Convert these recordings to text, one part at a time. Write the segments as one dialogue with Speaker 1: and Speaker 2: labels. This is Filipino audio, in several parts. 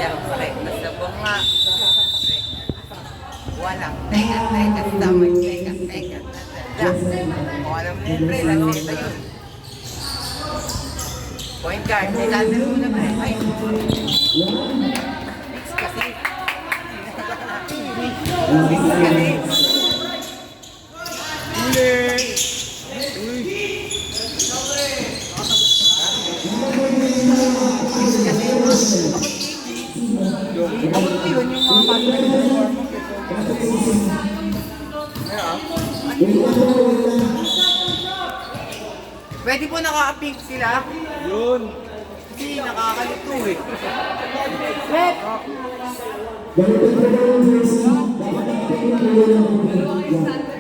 Speaker 1: sakit na sa bunga. Walang teka, sa may teka. Kung alam libre, lang nito yun. Point guard, may lander mo na ba? Ay, kasi. Yun yung mga partner. Pwede po naka-pink sila?
Speaker 2: Yun.
Speaker 1: Kasi nakakalito eh.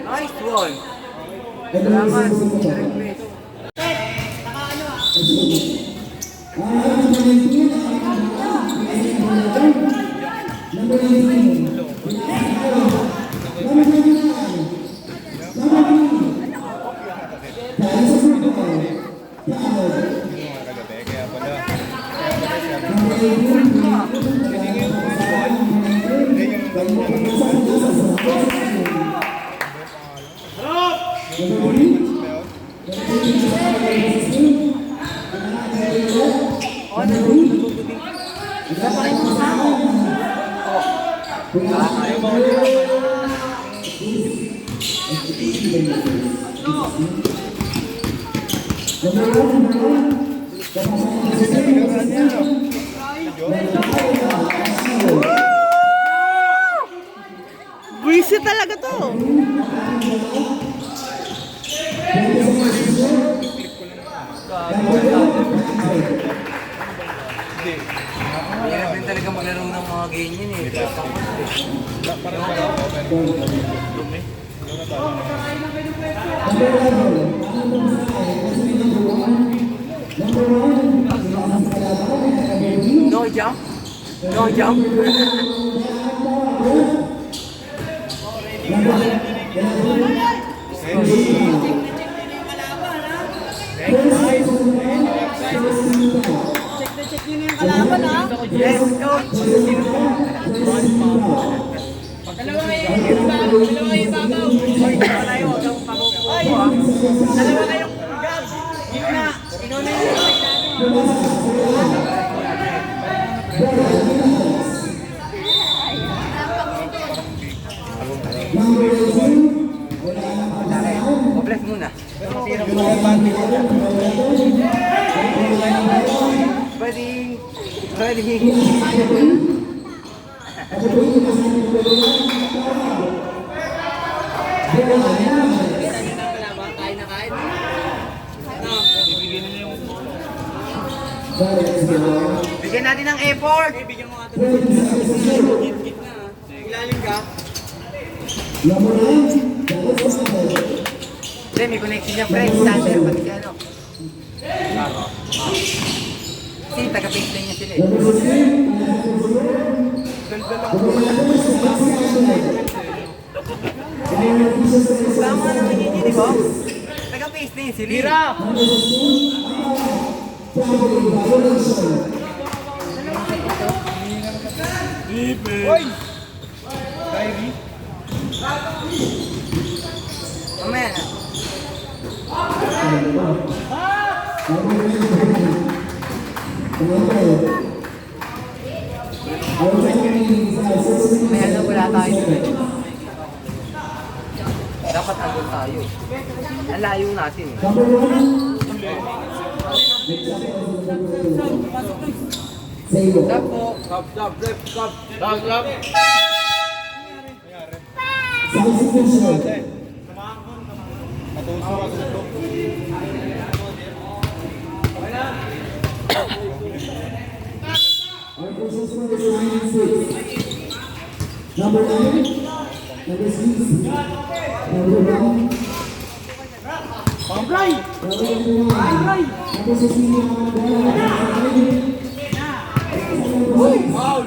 Speaker 1: Nice one. Salamat.
Speaker 3: Breezy talaga to.
Speaker 1: Hirap din talaga maglaro ng mga ganyan eh. No jump? No jump?
Speaker 3: Check nyo na yung kalaban ha.
Speaker 1: Yes, coach!
Speaker 3: Dalawa kayo ibabaw.
Speaker 1: Hoy, wala yung huwag kang pakukuha ah.
Speaker 3: Dalawa kayong gab. Gitna. Ikaw na yung
Speaker 1: Obless muna. Pwede. Bigyan natin ng effort.
Speaker 3: bigyan mo nga ito ng gitna. Ilalim ka.
Speaker 1: Hindi, may connection niya, Fred. Sander, pati si ano. Kasi taga-baseline niya sila eh. Tama naman yun, di ba? Taga-baseline sila. Hirap!
Speaker 2: Hoy! Kyrie?
Speaker 1: Mamaya na. May ano, wala tayo. Dapat agad tayo. Ang layo natin eh. Stop po.
Speaker 2: Stop. Stop.
Speaker 4: Number 9, number 6, number 1,
Speaker 2: Pambray!
Speaker 4: number 16,
Speaker 2: Foul!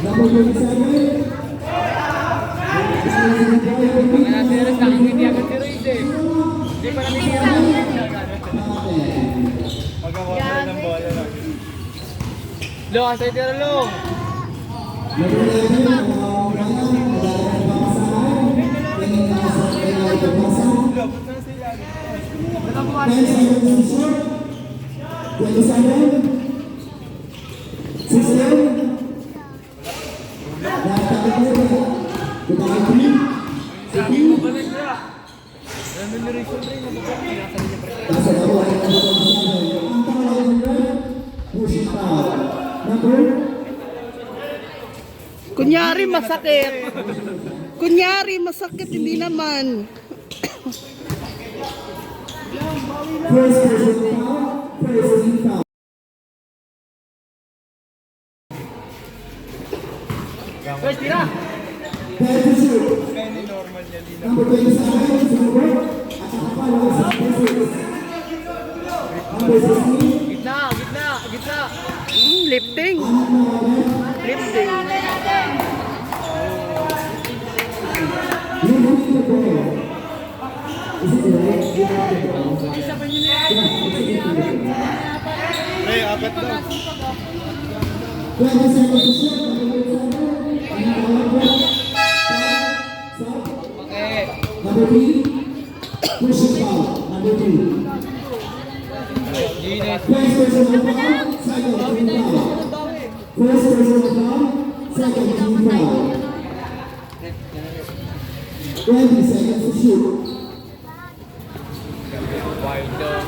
Speaker 4: number 27,
Speaker 2: Mga naseres lang, hindi agad si Reis eh. Hindi pa namitira. Magkawasan ng bola lang. Lo, asay tira long.
Speaker 4: Number 11, Ryan, Madara Basahan, Penny Nasa, Penny Basahan. 10 seconds to shoot. 27. 16.
Speaker 2: Sabi mo ba na siya? Remuneration rin.
Speaker 4: Nasa bawah ay ang pangalan pushing foul. Number
Speaker 1: Kunyari masakit. Kunyari masakit, hindi naman.
Speaker 4: first person foul, first team foul.
Speaker 2: Guys, tira!
Speaker 4: Back to shoot.
Speaker 2: Normal yan din.
Speaker 4: Number 27, Silver. At ang kapalaw sa number 6. Number 16.
Speaker 2: Gitna, gitna, gitna.
Speaker 1: Lifting. Lifting.
Speaker 4: Lifting the ball. Is it right?
Speaker 2: Isa pa yun yan. Pre, apat daw.
Speaker 4: 20 seconds to shoot. Number 27. Stop.
Speaker 2: Okay.
Speaker 4: Number 3. Pushing foul. Number 3.
Speaker 2: Gines.
Speaker 4: First personal foul, second team foul. First personal foul, second team foul. 20 seconds to shoot.
Speaker 2: Wild daw.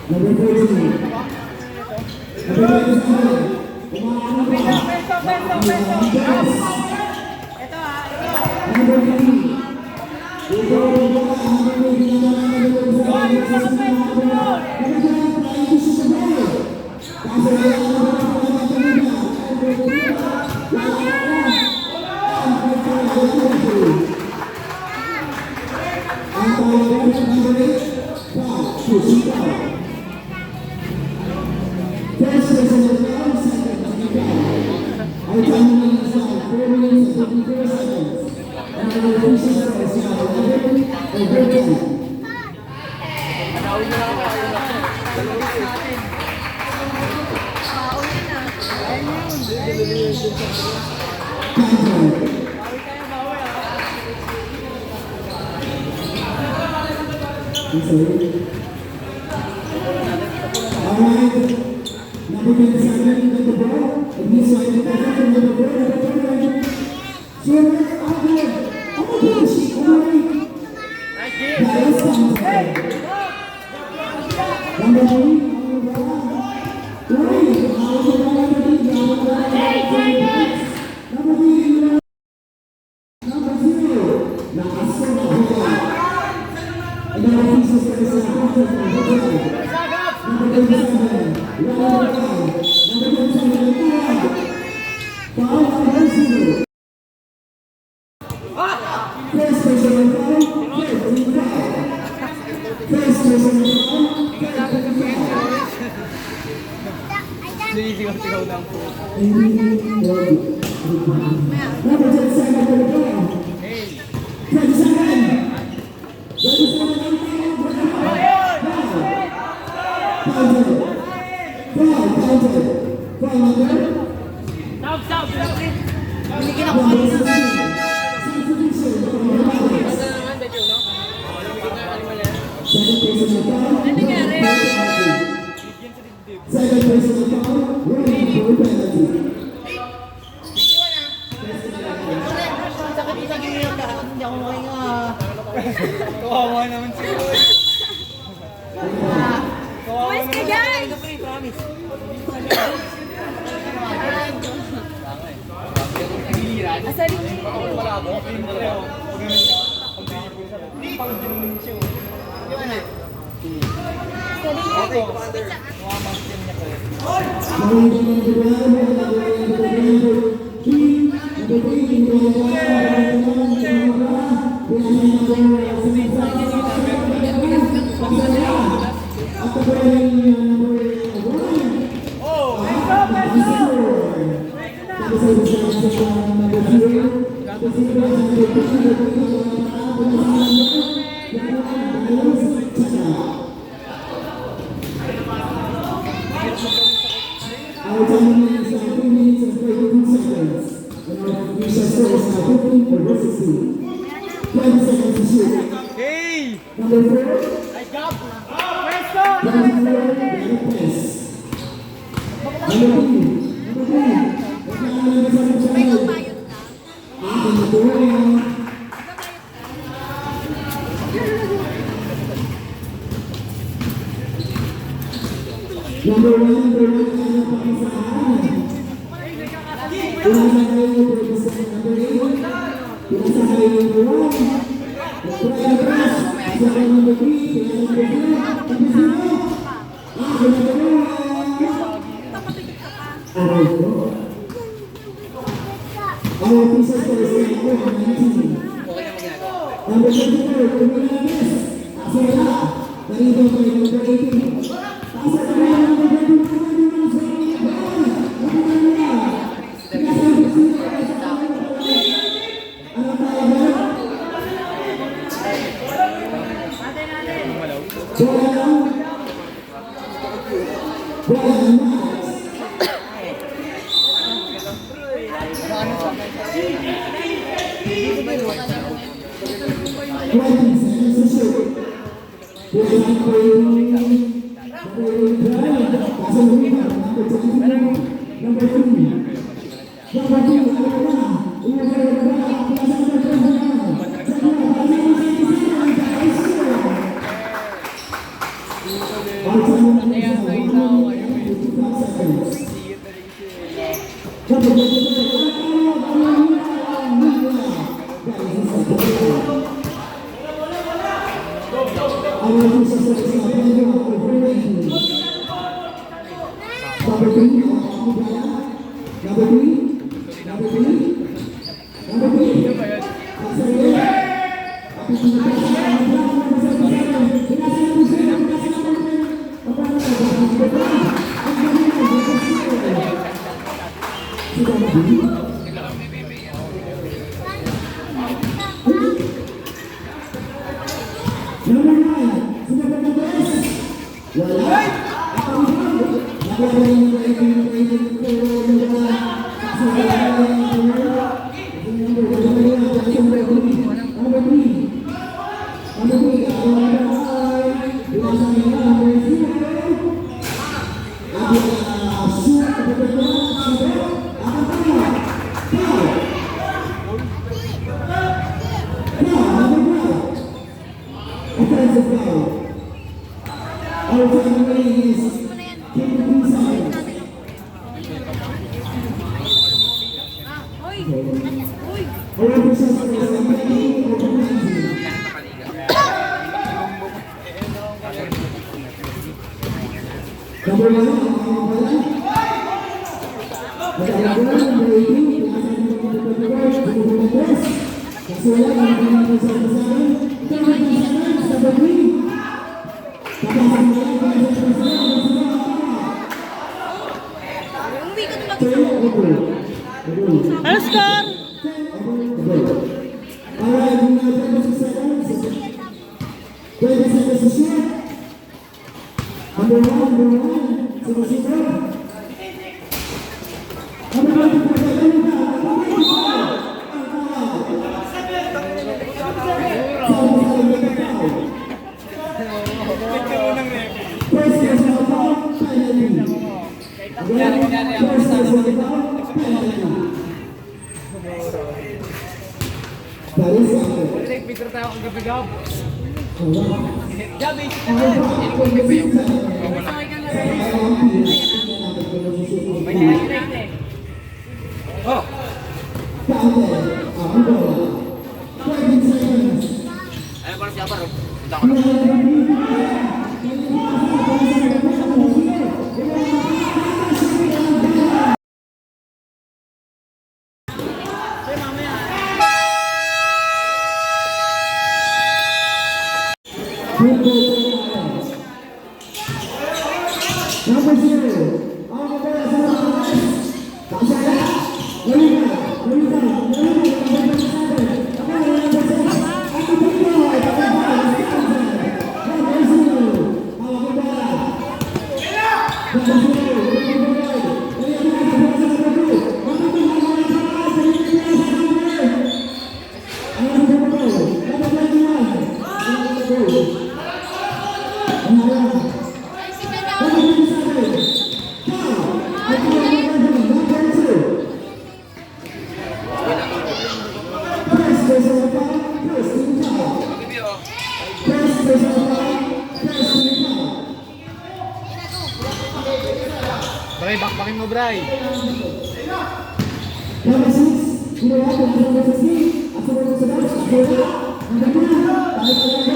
Speaker 4: Number 14. Number 27. Umaano ba? Number 3. Number 27, get the ball. It needs to identify from number 4, number 4. Sure, out there. Oh my gosh, all right. That is something. Number 3,
Speaker 2: Sigaw-sigaw lang po. Kawawa naman si Roy.
Speaker 5: Umalis ka dyan! Asalin mo.
Speaker 4: Number seconds to shoot.
Speaker 2: Hey!
Speaker 4: Number 4.
Speaker 2: Nice job! Pwesto!
Speaker 4: Number 1, number 1, pakisahan. Pinasahay yung producer number 8. Pinasahay yung number 1. Pinasahay yung number 3. Pinasahay yung number 4. Aray ko. Ang officers ko is like 19. Number 24, Kumilanes. Kaso wala. Narito pa yung number 18. Kaso wala yung number 22.
Speaker 3: Ano score?
Speaker 2: Picture tayo kung gabi-gab. Gabi! Oh! Ayan para siya para. Punta ko na. Bray, bakbakin mo, Bray.
Speaker 4: Number 6, Hirato, number 15, at sumunod sa dapat, Hirato, ang ganda, tayo sa ganda,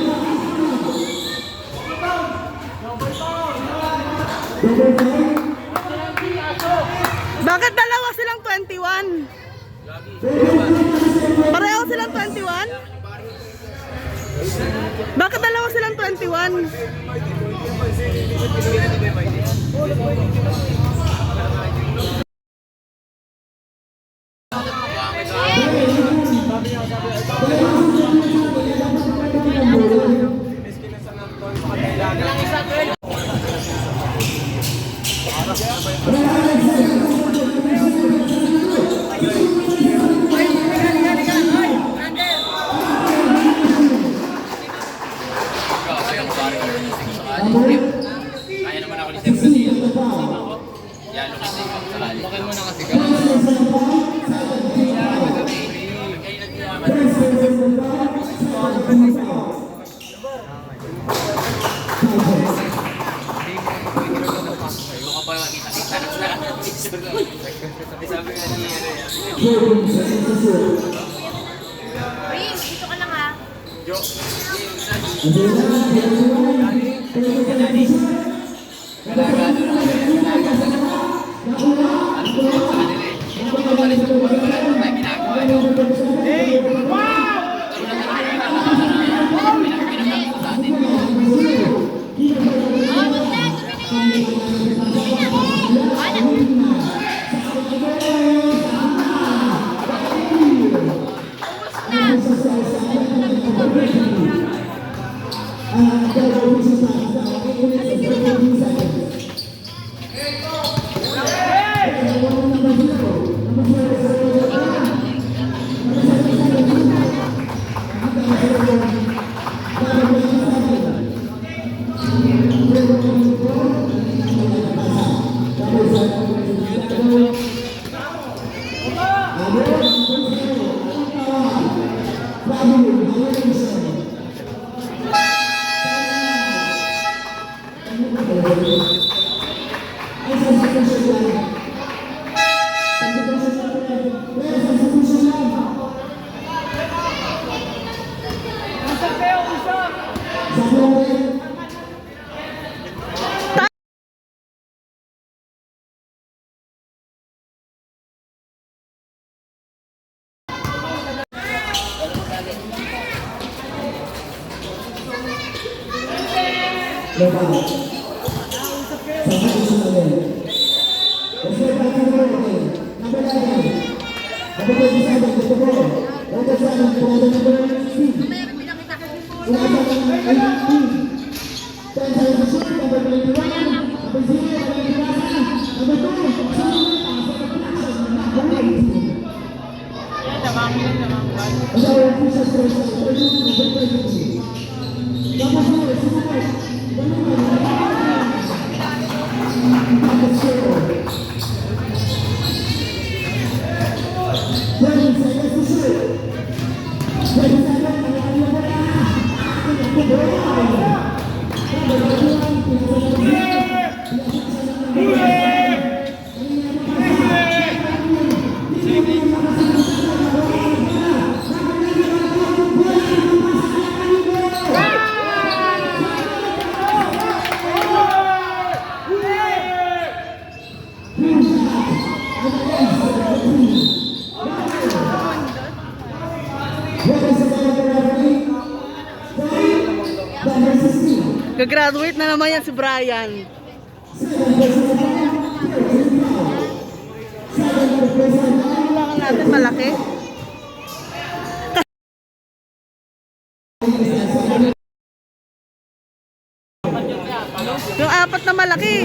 Speaker 4: number 5,
Speaker 1: Bakit dalawa silang 21? Pareho silang 21? Bakit dalawa silang 21?
Speaker 3: Kaya naman ako ni Sir Kasi. Yan, lukis na ikaw. Sakali. Bakit mo na kasi ka? Kayo nagyaman. Yung ka pa makita-kita na sa picture lang. Sabi nga ni
Speaker 5: Ring, dito ka lang ha.
Speaker 3: Jo.
Speaker 1: Gagraduate na naman yan si Brian. Kailangan natin malaki. Yung apat na malaki.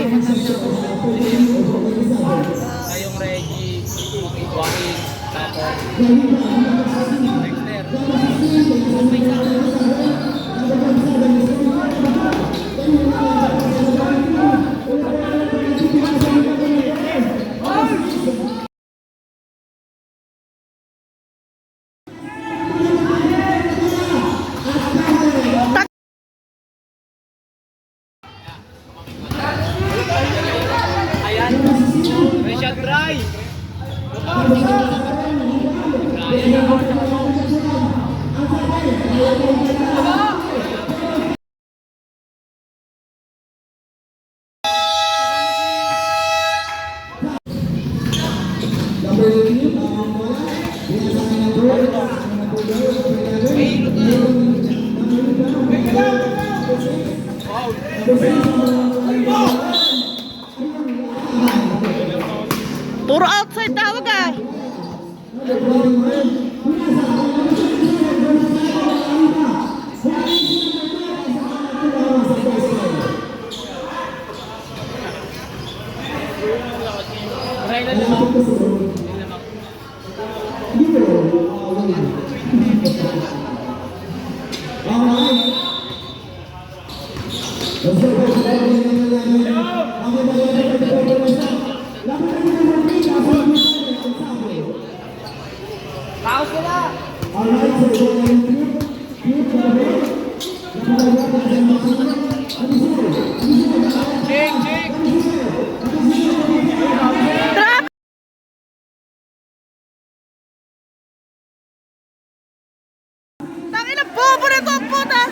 Speaker 2: Tayong Reggie, Joaquin, tapos
Speaker 1: Puro outside tawag ah.
Speaker 2: Try na lang. Tao sila! Jake! Jake!
Speaker 1: Tangina, bobo nito ang puta!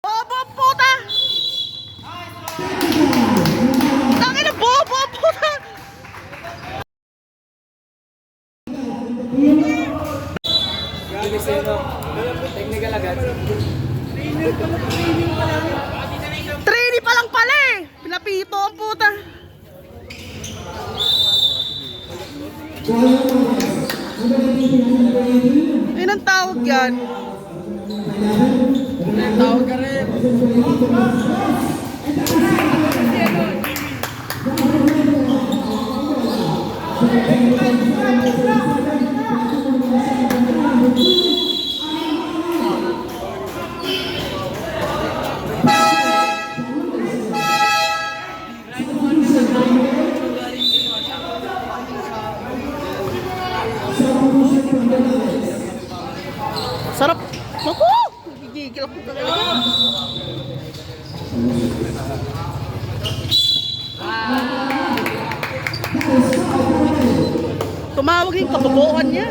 Speaker 1: Bobo ang puta! Tangina, bobo ang puta!
Speaker 2: Grabe sino. Technical agad.
Speaker 1: Trainee pa lang pala eh! Pinapito ang puta! Yun ang tawag yan.
Speaker 2: Tawag ka rin.
Speaker 1: Sarap! Naku! Gigigil ako talaga. Tumawag yung kababuan niya.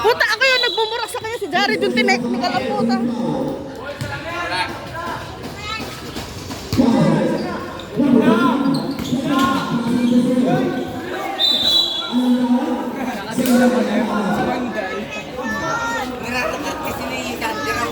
Speaker 1: Puta, ako yun, nagmumura sa kanya si Jared yung tineknikal ang puta.
Speaker 3: Niratakat kasi ni Kandira.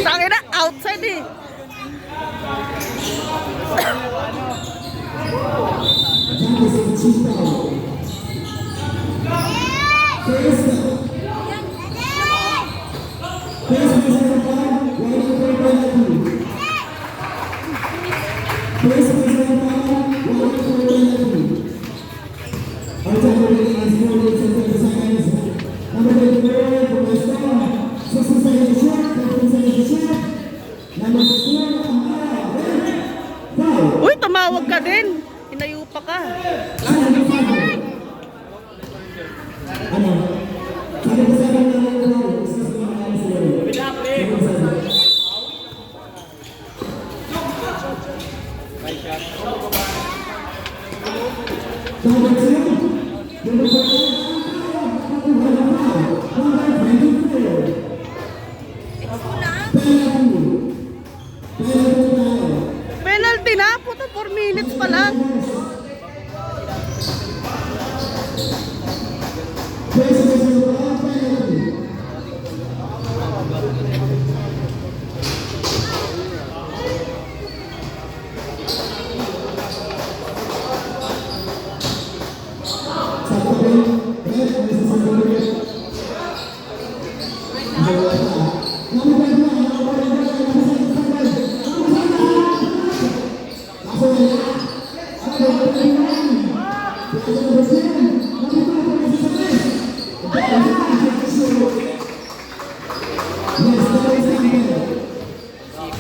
Speaker 1: Tangina, outside eh.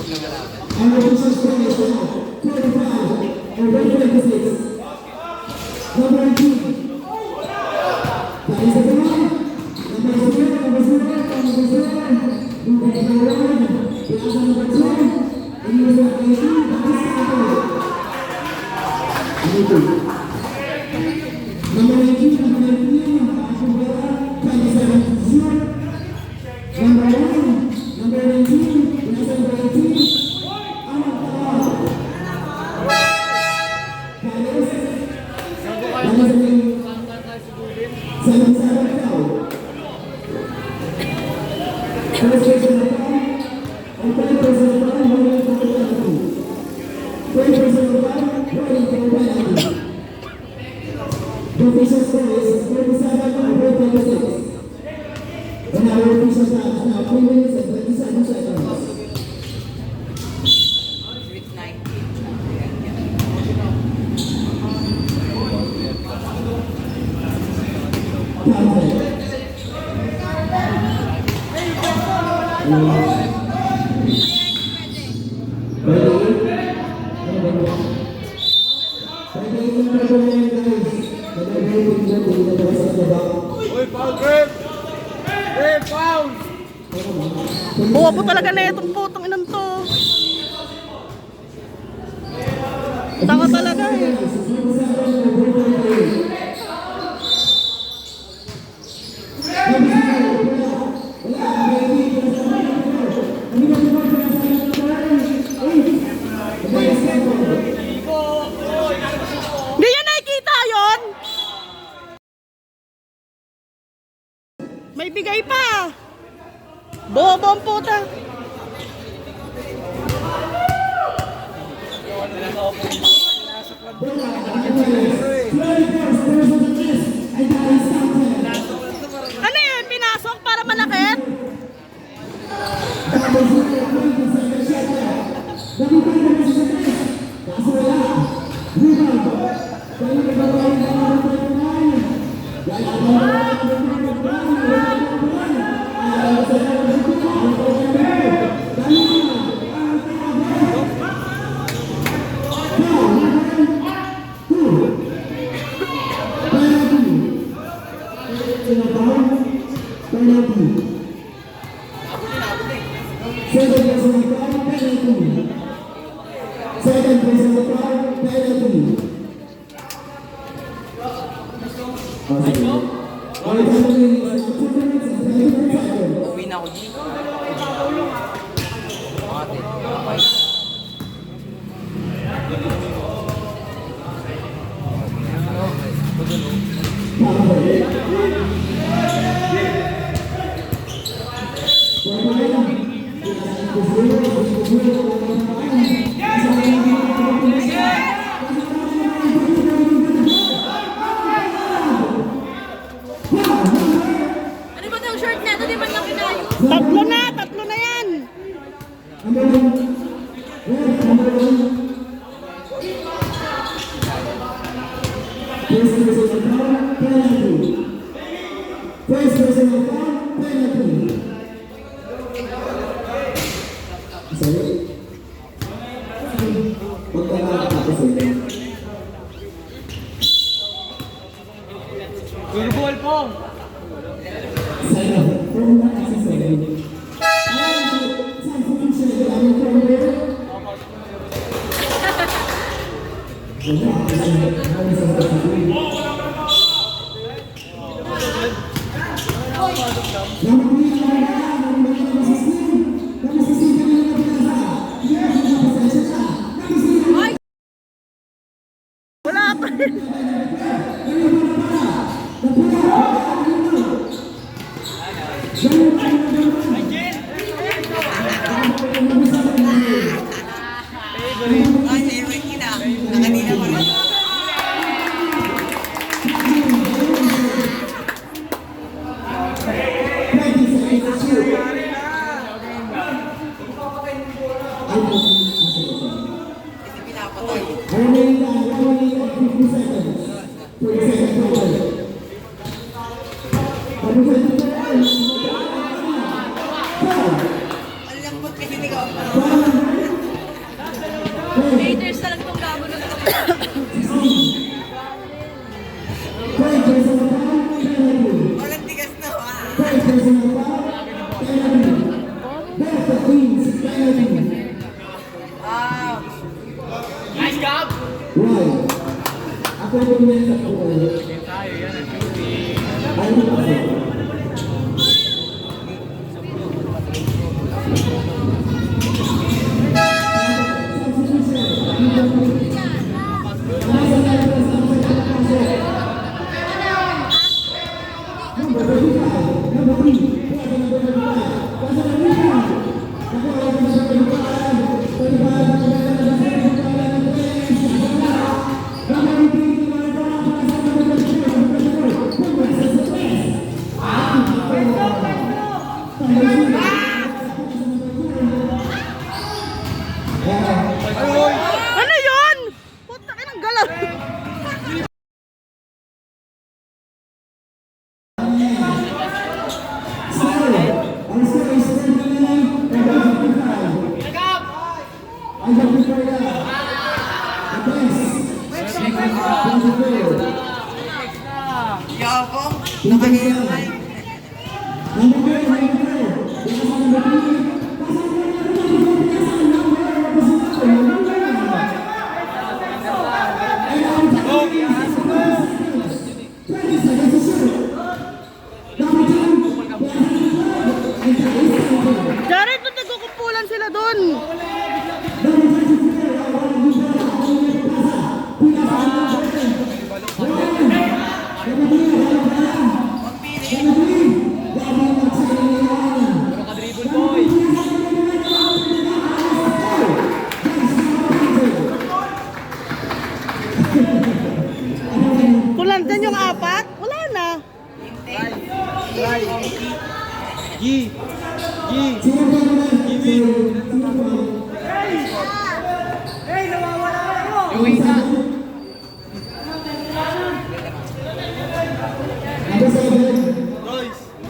Speaker 4: And the official score is now 25 over 26. Number 18. That is the one. Number 0, number 0, number 0. Number 1, Plaza number 2. And number 18, that is Santo. Number 18, number 19, Ashubera, 27-0. Number 1, number 19, Plaza number 18.
Speaker 1: With 19.
Speaker 6: Bobo talaga na itong putong inang to. Tanga talaga eh. Hindi yan nakikita yun. May bigay pa. Bobo ang puta. Ano yun? Pinasok para manakit?
Speaker 1: Uwi na ako dito. Ate, okay.
Speaker 5: Ano ba yung short na ito? Di ba lang kinayo?
Speaker 6: Tatlo na yan.
Speaker 4: First person of all, penalty. Sorry. Magkakatapos ito.
Speaker 2: Goal po!
Speaker 4: Saya, kung nakasi sa'yo. Saan po yung sa'yo? Ano po ang meron? Wala, kasi ano sa sasabihin.
Speaker 6: Wala pa rin.
Speaker 1: Ay, may Ricky na. Nakanina pa rin. Kasi pinapatay. Ang lambot kasi nagawa pa.
Speaker 5: Haters talaga itong labo na ito.
Speaker 1: Walang tigas na ba? Ah,
Speaker 3: Nice job!
Speaker 4: Ako yung sa po.
Speaker 2: Tayo, yan ang shooting.
Speaker 4: Ayun po.
Speaker 6: Ano yun? Puta ka ng galaw.
Speaker 1: yabang. Nakahihimay.
Speaker 6: Jared, ba't nagkukumpulan sila dun?
Speaker 2: Puro ka dribble, boy.
Speaker 6: Kulang din yung apat? Wala na.
Speaker 2: G. Yung isa.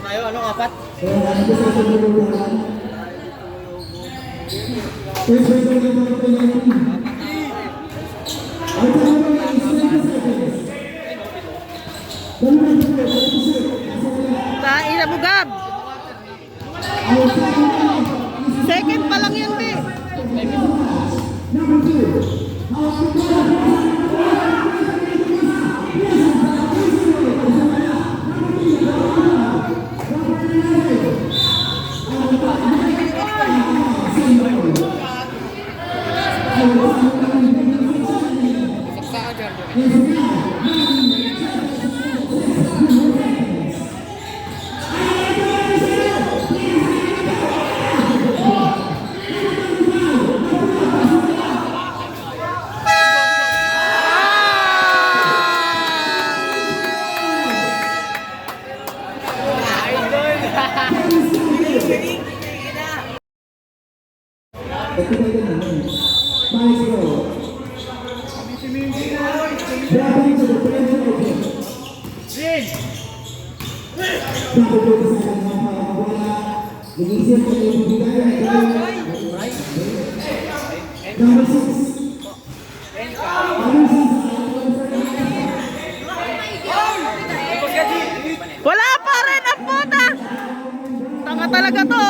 Speaker 2: Tayo, ano, apat?
Speaker 6: Tain na bugab. Second pa lang yan, be. Wala pa rin ang puta. Tanga talaga to.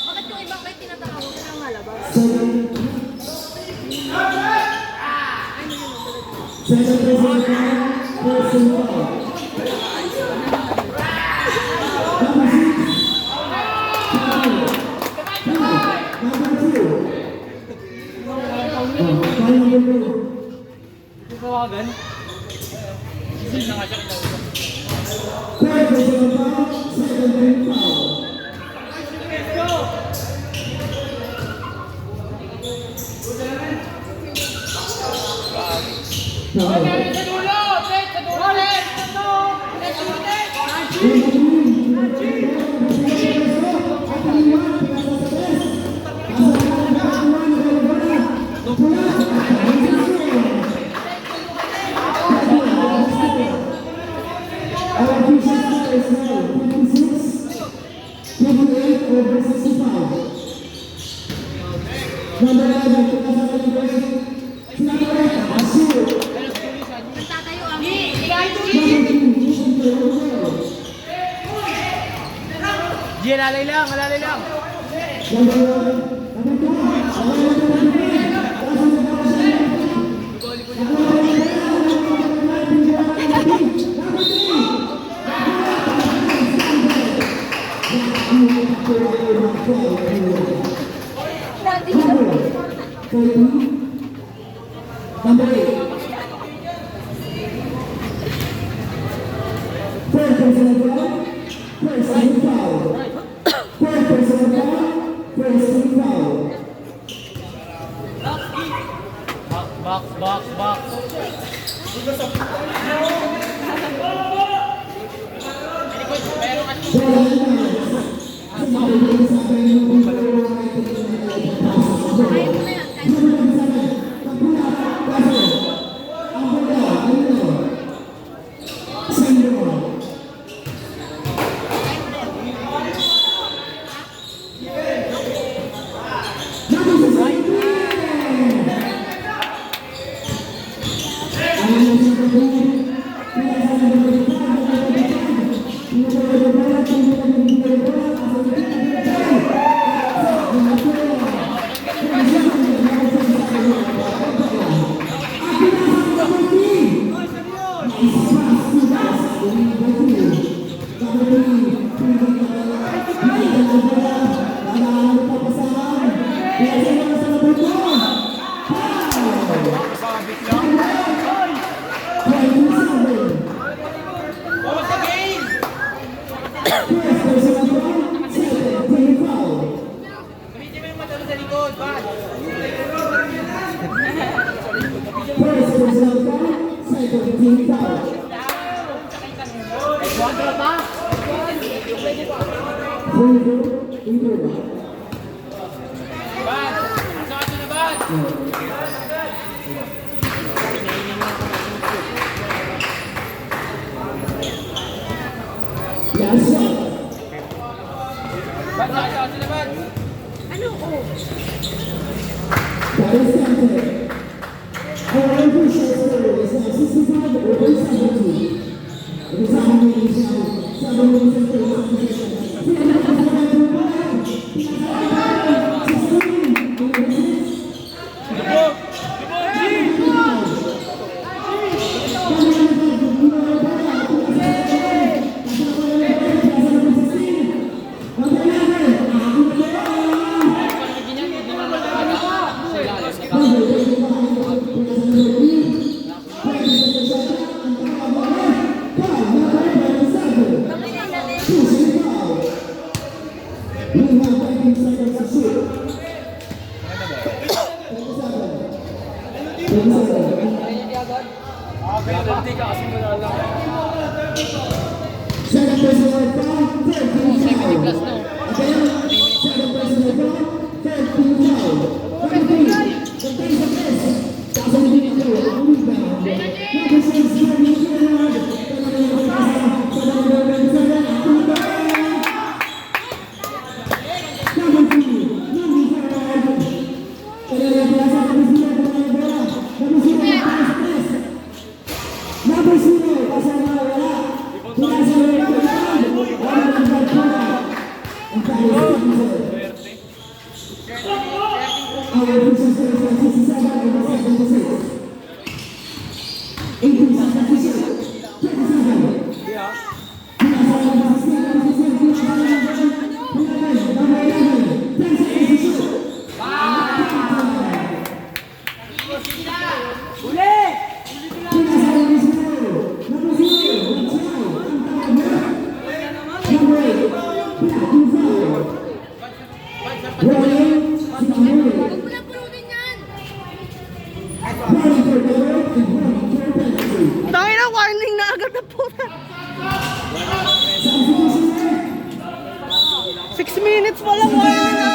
Speaker 5: Bakit yung ibang kayo tinatawag ng malabas?
Speaker 2: Tawagan.
Speaker 4: No. Our official score is now 26, 28 over 65. Number 11, Tukasa Celebration. Number 8, Asir.
Speaker 5: Nagtatayo kami.
Speaker 2: Di, alalay lang, alalay lang.
Speaker 4: Number 8. Third personal foul. Personal foul. Third personal foul. Personal foul.
Speaker 2: Box.
Speaker 6: Tangin na, warning na agad na puta. 6 minutes pa lang, warning na.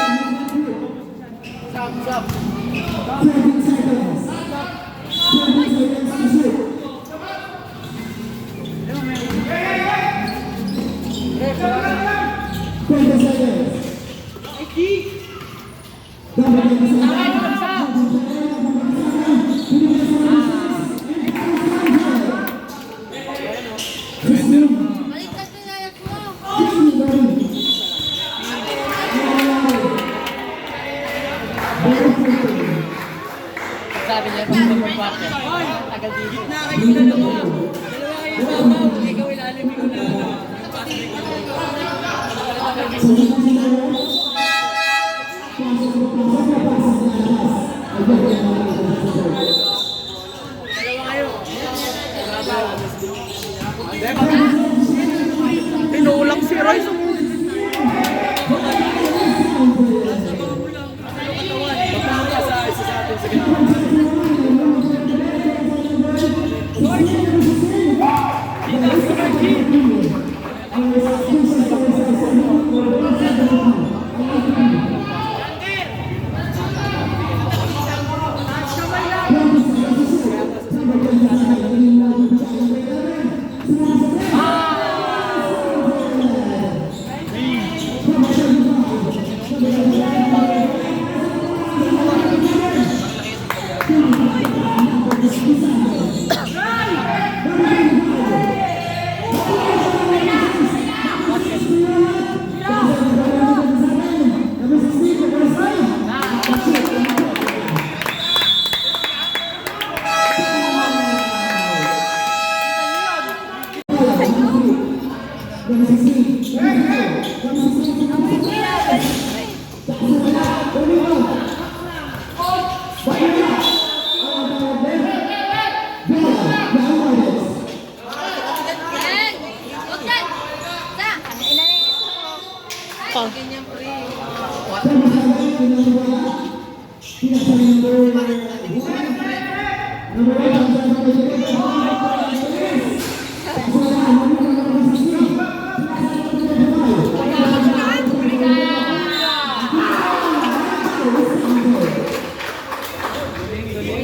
Speaker 4: 13 seconds. 20 seconds to shoot. 20 seconds.
Speaker 5: Baliktad na layak mo.
Speaker 2: Sabi niya, pag mag-quarter. Tagal dito. Na kayo dalawa. Dalawa kayo babaw. Ikaw ilalim, ikaw na.
Speaker 6: Tinulang si Royce.
Speaker 5: Yan! Huwag yan! Sa! Inanay ito. Ganyan pre.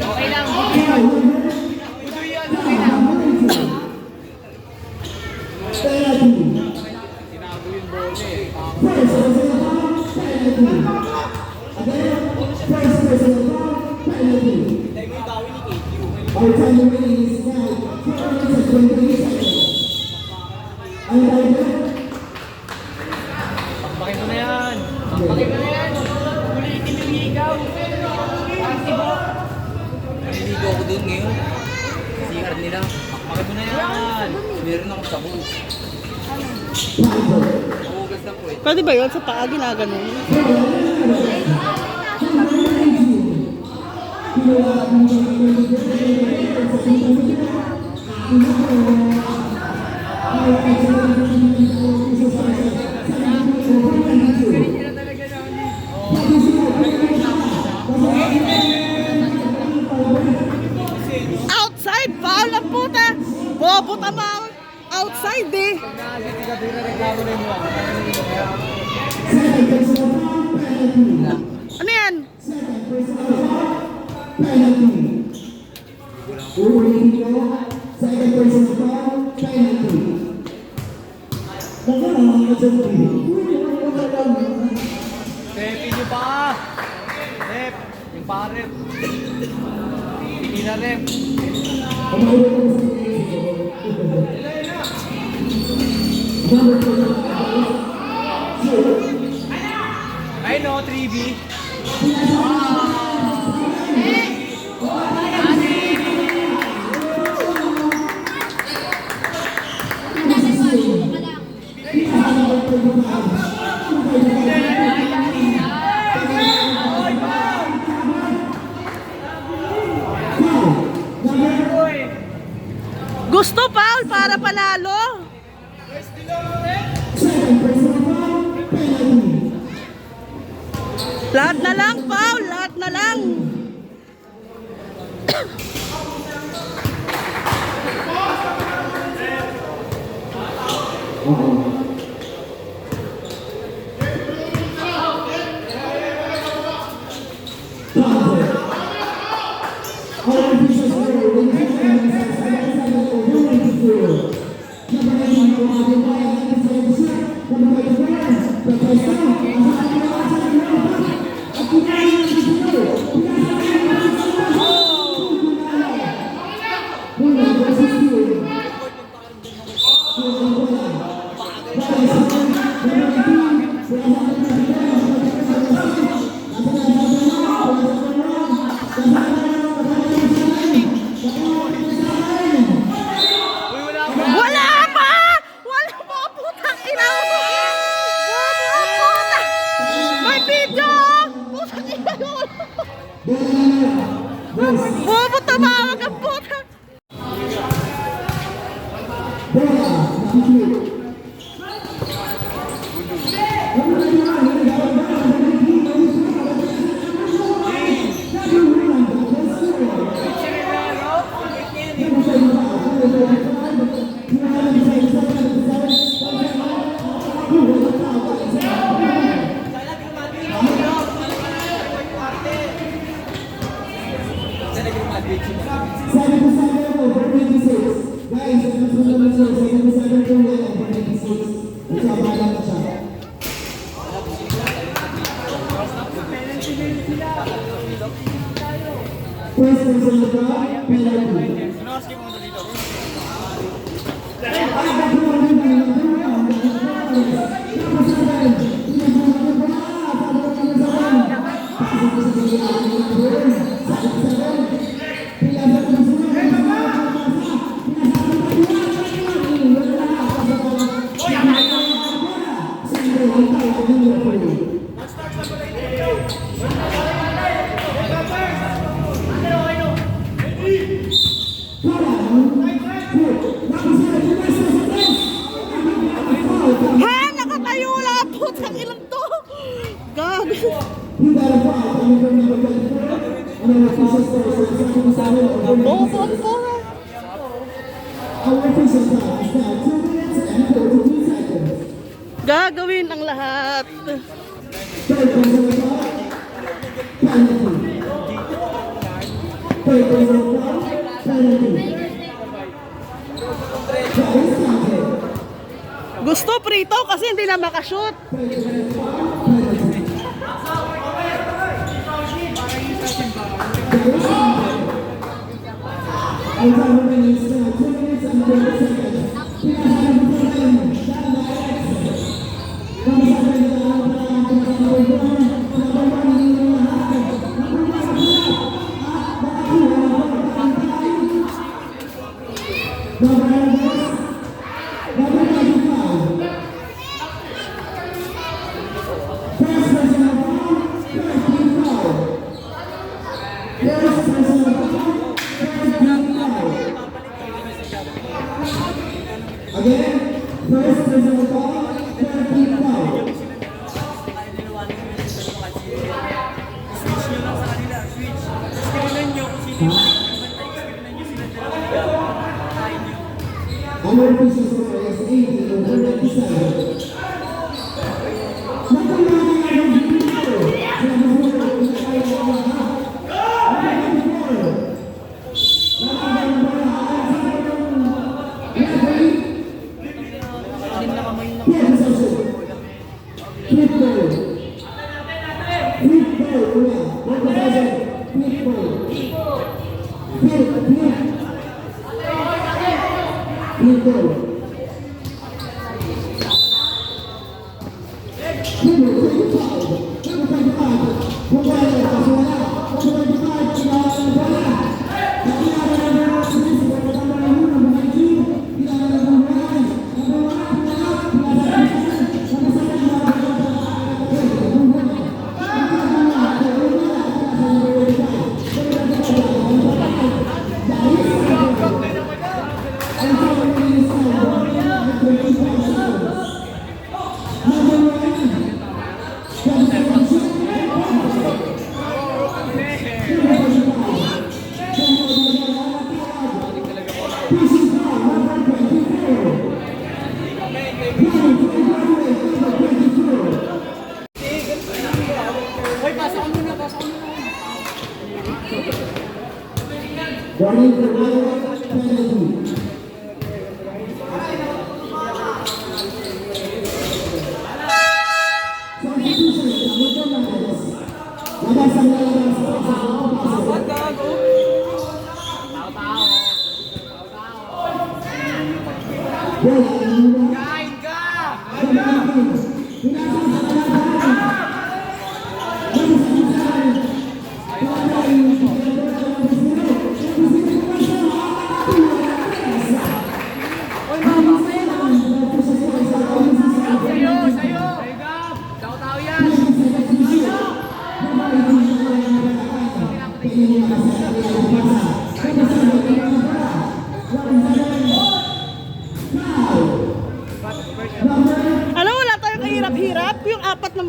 Speaker 2: Okay lang.
Speaker 4: Our time remaining is now 4 minutes and 28 seconds. Ang timer,
Speaker 2: Pakpakin mo na yan. Pakpakin mo na yan. Ulitin yung ligaw.
Speaker 3: Naliligo ako doon ngayon. CR nila.
Speaker 2: Pakpakin mo na yan.
Speaker 3: Meron akong sabu. Nahugas na po eh.
Speaker 6: Pwede ba yun? Sa paa ginaganon? Outside! Foul ang puta! Bobo tama! Outside eh! Ano yan?
Speaker 4: uulitin ko, second person foul, penalty. Nagkaroon ka sa
Speaker 2: Repin nyo pa! Rep! Yung pa rep! Hindi na rep! Ay no, 3B!
Speaker 6: Gusto foul para panalo. Lahat na lang foul, lahat na lang.
Speaker 4: Bola, nakikita. Sabi ko sa akin ako, 496. Guys, ano sa naman siya? Sabi ko sa akin ko yan, 496. Nagsabalan na siya. First person na ba? Penalty.
Speaker 6: Ha? Nakatayo lang po. Ang ilan to? God. Opo po. Gagawin ang lahat. Gusto prito kasi hindi na makashoot. Again, first personal foul, 13 foul. Our official score is 80-97. Warning for penalty.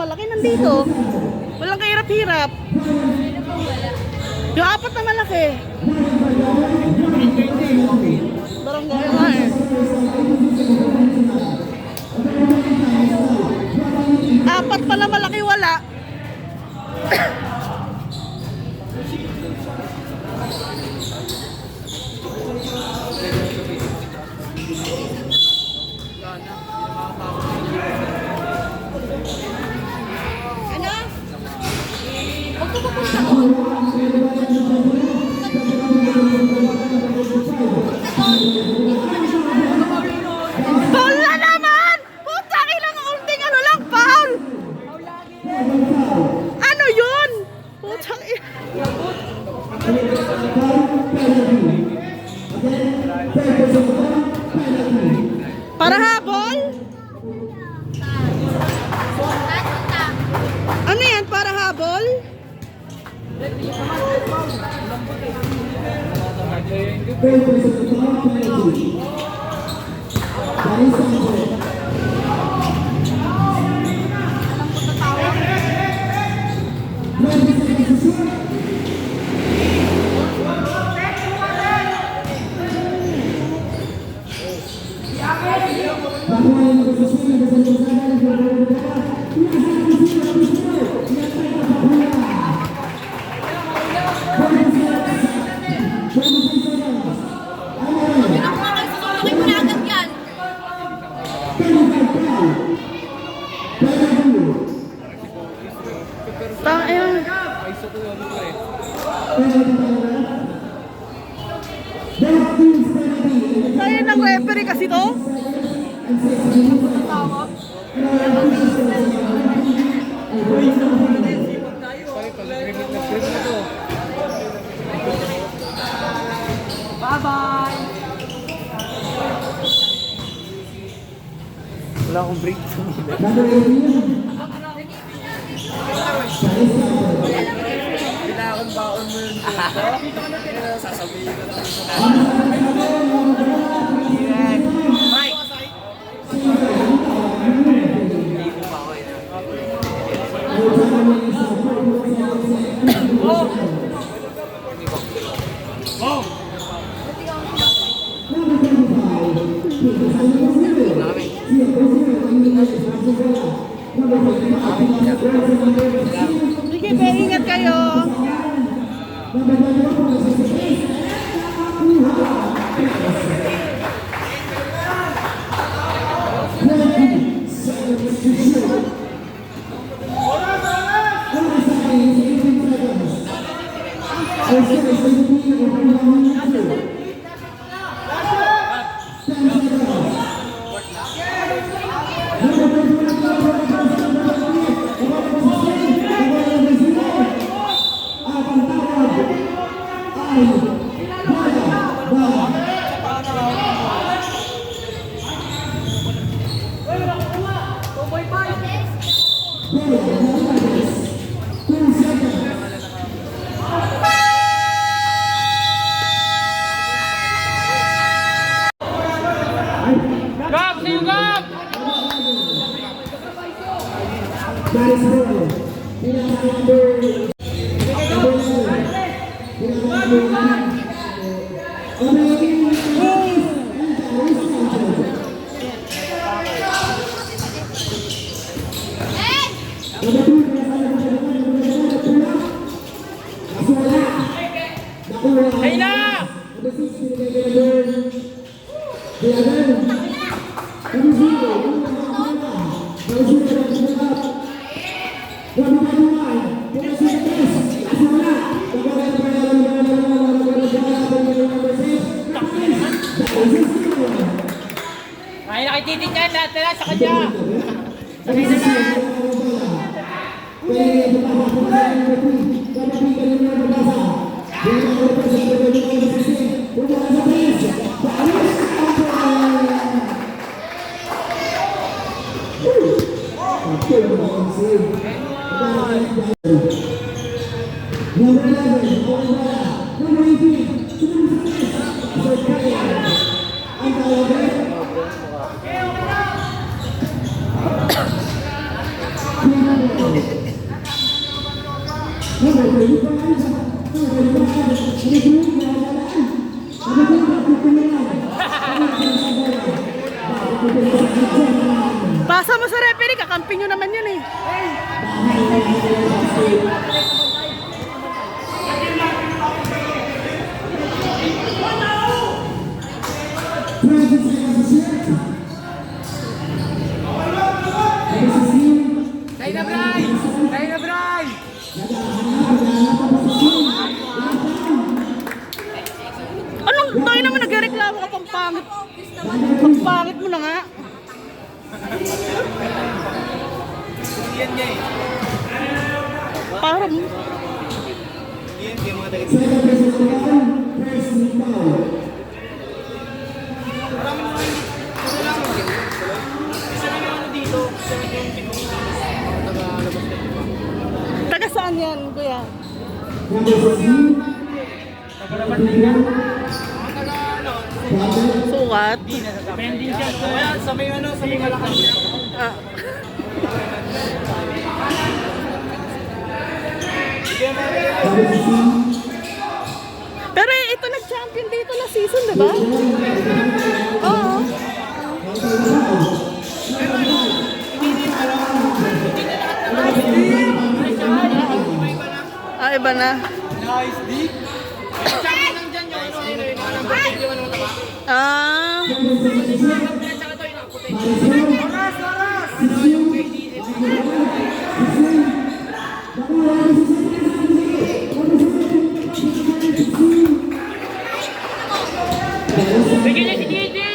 Speaker 6: malaki nandito. Walang kahirap-hirap. Yung apat na malaki. Barangay nga eh. Apat pala malaki wala.
Speaker 5: Ano? Huwag ko pupunta ko.
Speaker 6: Foul na naman! Putang ilang unting ano lang, foul! Ano yun? Putang ina. Para habol? Ano yan? Para habol?
Speaker 5: Susulokin mo na agad yan.
Speaker 6: Ayun. Tayo ng referee kasi to?
Speaker 2: Wala akong break. Kailangan baon mo yun. Sasabihin ko lang. Mike!
Speaker 6: Sige, be, ingat kayo.
Speaker 2: Gab! Sa'yo, Gab! Kayla! Ay, nakititin yan. Lahat na lang sa kanya. Sakay na yan.
Speaker 6: Pasa mo sa referee, kakampi nyo naman yun eh.
Speaker 2: Tayo na, Bray! Tayo na, Bray!
Speaker 6: Anong tayo naman nagreklamo ka pang pangit? Pang pangit mo na nga.
Speaker 2: Yan niya eh.
Speaker 6: Parang,
Speaker 2: Yan, yung mga tayo. Marami na kayo. Isa lang. Isa lang yung ano dito. Isa lang yung pinunita. Taga-labas na ito.
Speaker 6: taga saan yan, kuya?
Speaker 2: Taga-labas na ito. Taga ano?
Speaker 6: Sukat?
Speaker 2: Pending siya. Ayan, sa may ano, sa may Malacan.
Speaker 6: Ah. Pero ito nag-champion dito na season, di ba? Oo. Ah, iba na.
Speaker 2: Nice, Dick. Champion lang dyan yung ano, yung ano, taba.
Speaker 6: Ah.
Speaker 2: Oras, oras! Ano yung bigyan niya si Gigi!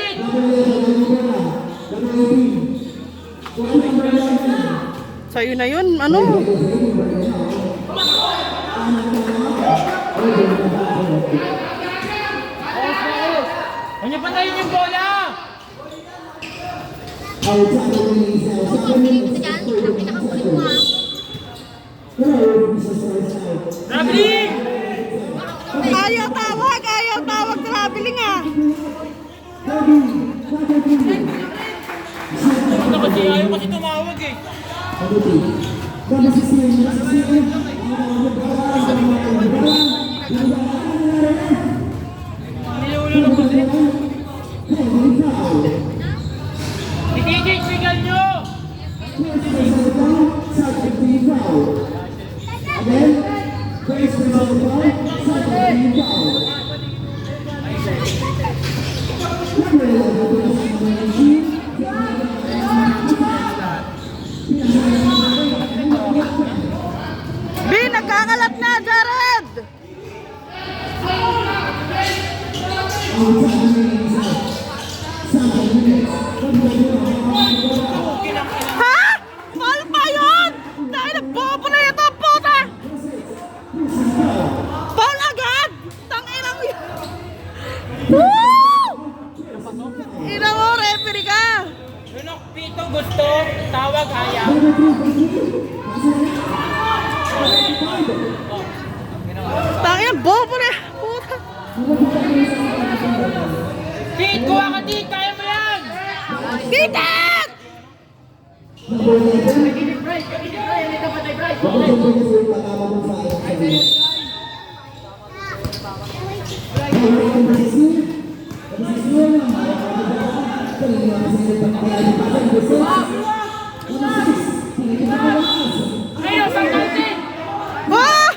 Speaker 6: Sa'yo na yun, ano?
Speaker 2: Ano pa tayo yung bola?
Speaker 5: Ito dyan, ang pinakakulit mo ha.
Speaker 2: Traveling!
Speaker 6: Ayaw tawag, traveling ah.
Speaker 2: Ano kasi ayaw kasi tumawag eh. Nilulo lang kasi. Itigil, sigal nyo!
Speaker 6: B, nagkakalat na, Jared! Ha? Mahal pa yun? Dahil nagbobo na ito, puta! Paul agad! Tangina mo yun! Woo! Ina mo, referee ka!
Speaker 2: Lunok pito gusto, tawag ayaw.
Speaker 6: Tangina, bobo na yan, puta!
Speaker 2: Pete, kuha ka Pete, kaya mo yan!
Speaker 6: Titat!
Speaker 2: Ayaw, sangkaltin!
Speaker 6: Ah!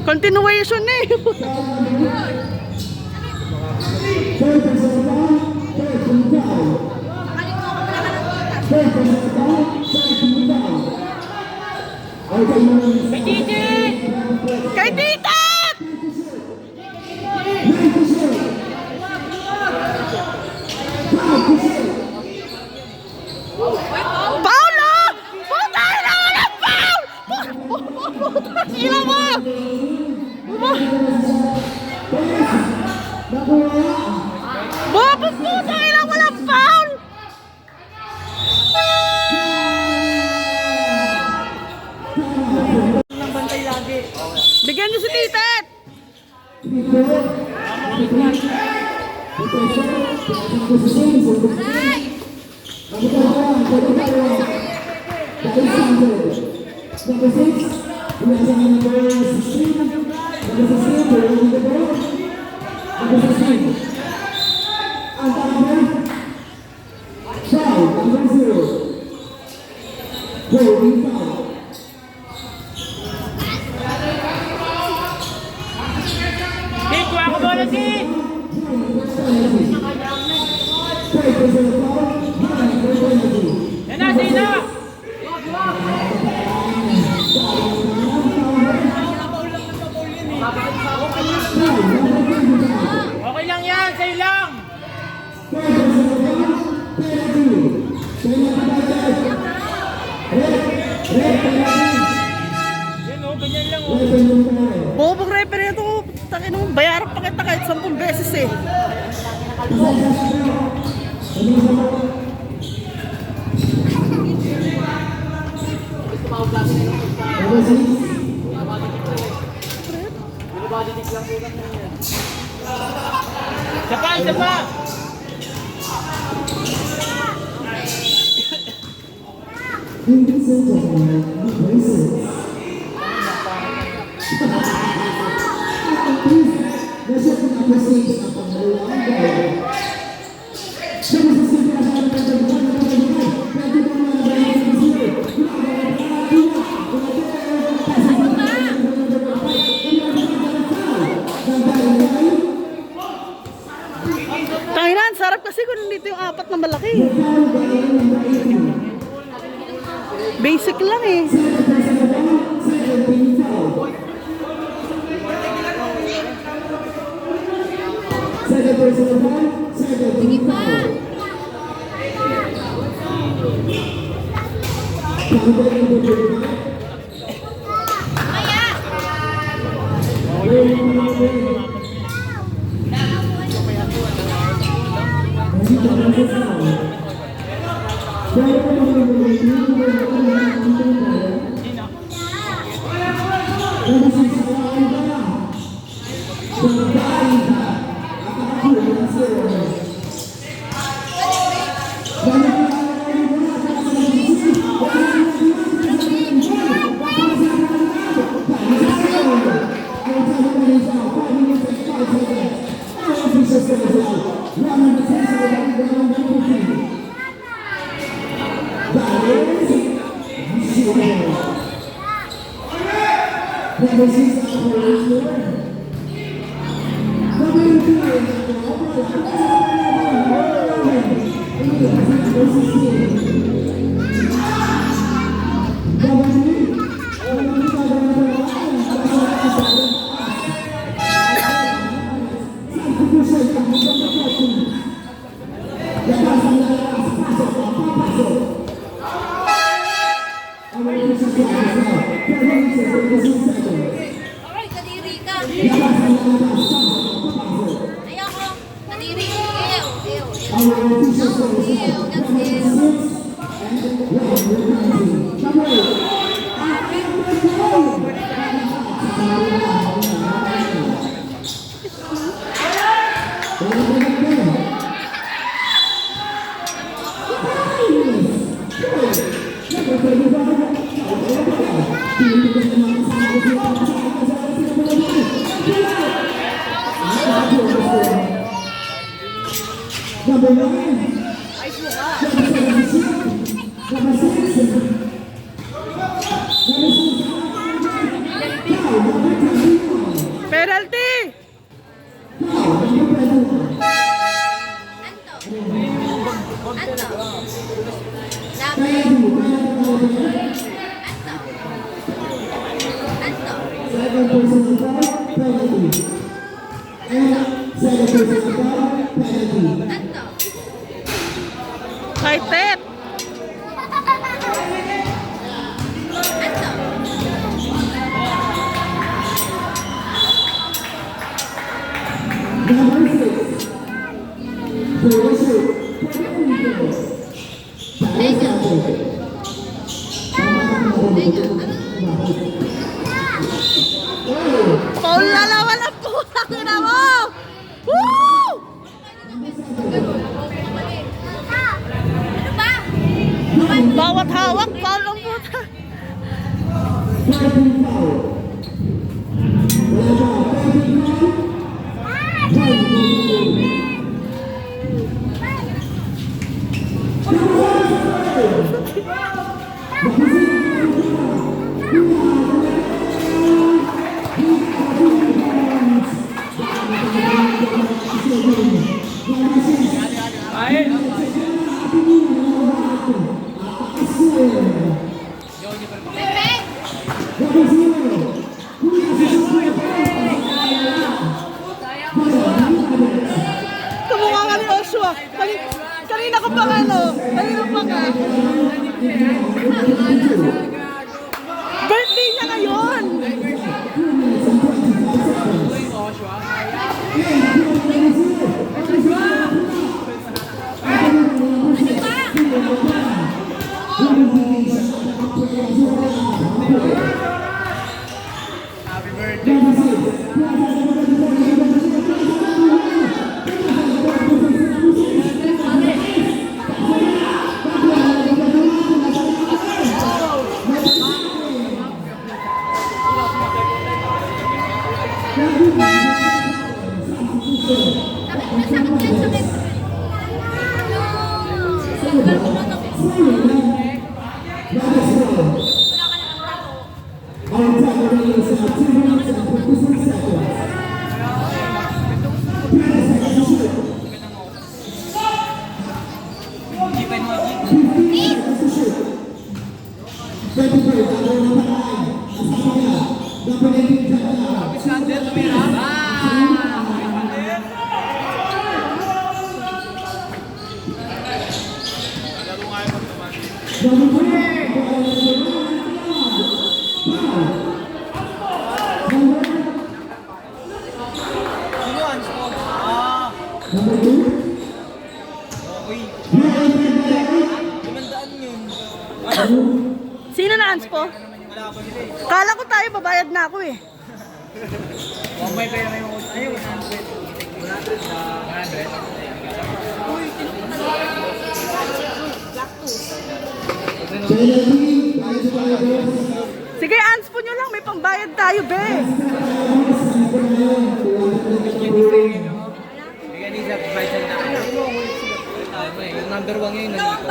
Speaker 6: Continuation eh.
Speaker 2: May Titi!
Speaker 6: Kay Titat! Paulo! Puta ina mo na, Paul! Puta ina mo! Bobo, puta ina mo na, Paul! Bigyan niyo si Titat!
Speaker 4: Number 6,
Speaker 2: Malaki! Yan na, sino? Okay lang yan, sa'yo lang! Yan o, ganyan lang o.
Speaker 6: Bobong referee ito. Takin mo, bayaran pa kita kahit 10 beses eh.
Speaker 2: Isa pa, isa pa!
Speaker 4: Ladies and gentlemen, braces. Please, nasa pinag-proceed ang pangalawang gawin. Siya masasipin ang mga pagkakuan ng pagkakuan. Pwede ba mga bayan sa bisyo?
Speaker 6: Tanginan, sarap kasi kung nandito yung 4 na malaki. Basic lang eh.
Speaker 5: Sige pa. Maya. Ay, kadiri ka. Ayoko. Kadiri. Ew, ew, ew. Ew, that's ew.
Speaker 6: Penalty!
Speaker 5: Anto. Dami. Anto. Anto.
Speaker 6: Kaitet! Paul lalawan na po! pa ano? Kanino pa ka? Birthday niya ngayon! Sino na anspo? Kala ko tayo, babayad na ako eh.
Speaker 2: May pera yung ayaw, 100.
Speaker 6: Sige, anspo nyo lang, may pambayad tayo, be.
Speaker 2: Yung number 1 ngayon nandito.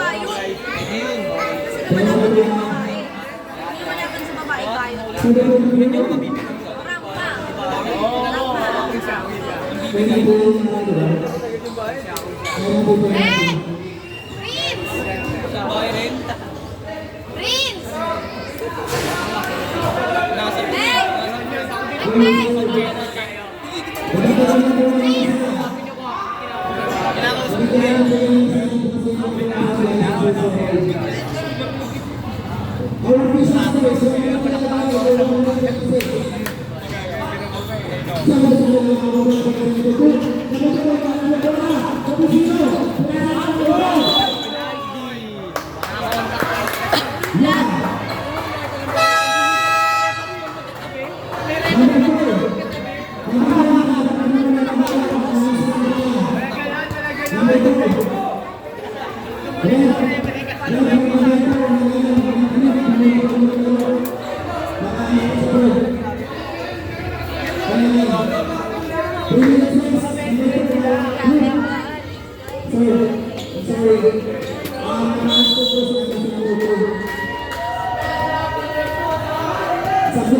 Speaker 2: Yun.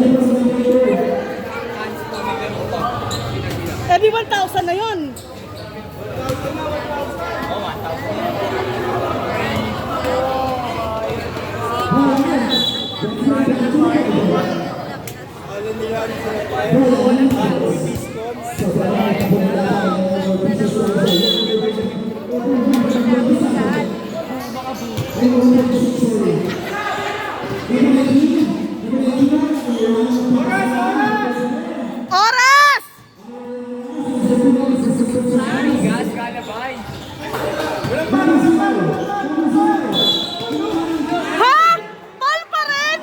Speaker 6: Every 1,000 na yun. Oras! Ha? Paul pa rin?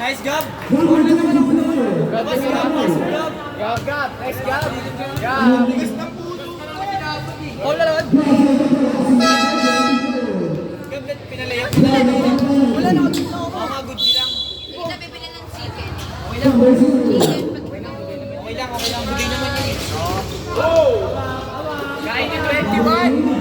Speaker 2: Nice job! Wala naman ako doon. Gab! Nice job! Gab! All around! Gab, pinalayap ko na. Wala na ako dito. Mga good lang.
Speaker 5: Hindi na bibili ng chicken.
Speaker 2: Okay lang.
Speaker 5: Chicken.
Speaker 2: Okay lang. Bigay naman yun. Kain ni 21!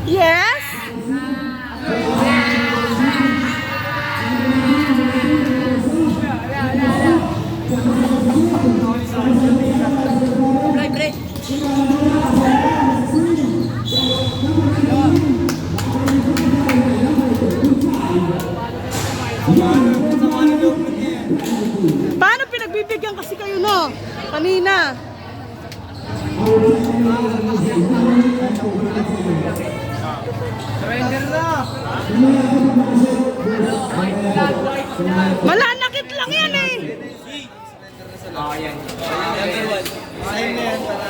Speaker 6: Yes?
Speaker 1: Break, break.
Speaker 6: Paano pinagbibigyan kasi kayo, no? Kanina.
Speaker 2: Surrender na!
Speaker 6: Malanakit lang yan eh.
Speaker 3: Oh, yan.
Speaker 2: Ayun na yan para...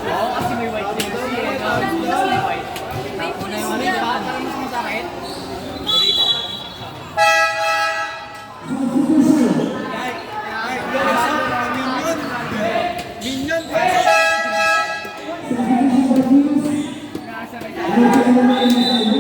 Speaker 3: Oo, kasi may white din kasi. May white.
Speaker 5: May pulis
Speaker 3: Ano
Speaker 5: niya.
Speaker 3: yung parang mo sa akin?
Speaker 2: Minion!
Speaker 4: Ano